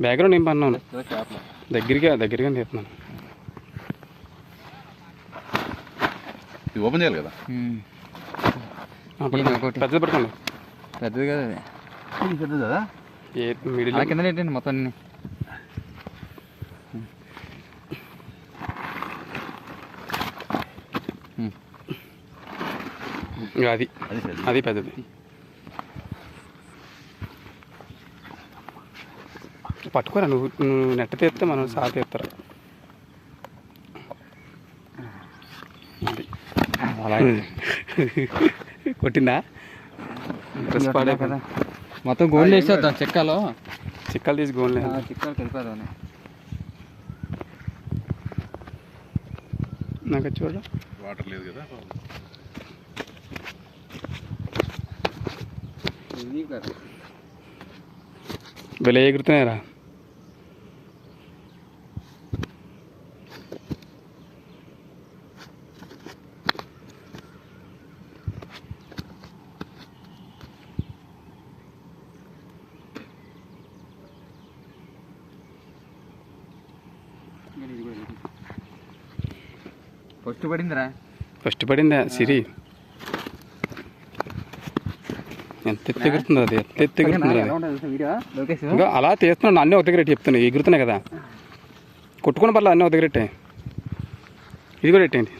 Background ఏం పన్నాను దగ్గరగా తీస్తున్నాను. ఓపెన్ చేయాలి కదా, పెద్దది పడుకోండి. పెద్దది కదా అది, పెద్దది కదా. మిడిల్ కింద ఏంటండి మొత్తం అన్ని. అది పెద్దది. పట్టుకోరా నువ్వు నెట్ట తీస్తే మనం సార్ తీస్తారా. అలాగే కొట్టిందా డ్రెస్ పాడే కదా. మొత్తం గోల్డ్ వేసేద్దాం చిక్కలు తీసి గోల్డ్ చిక్కలు కలిపేద్దాం. నాకు చూడ వాటర్ లేదు కదా. భలే ఎగురుతున్నాయరా. ఫస్ట్ పడిందా సిరి? ఎంత ఎగురుతుందో అది, ఎంత ఎగురుతుంది అది. ఇంకా అలా తీస్తున్నాడు, అన్నీ ఒక దగ్గర చెప్తున్నాయి ఎగురుతున్నాయి కదా. కొట్టుకున్న పర్లేదు, అన్నీ ఒక దగ్గర ఇది కూడా పెట్టేయండి.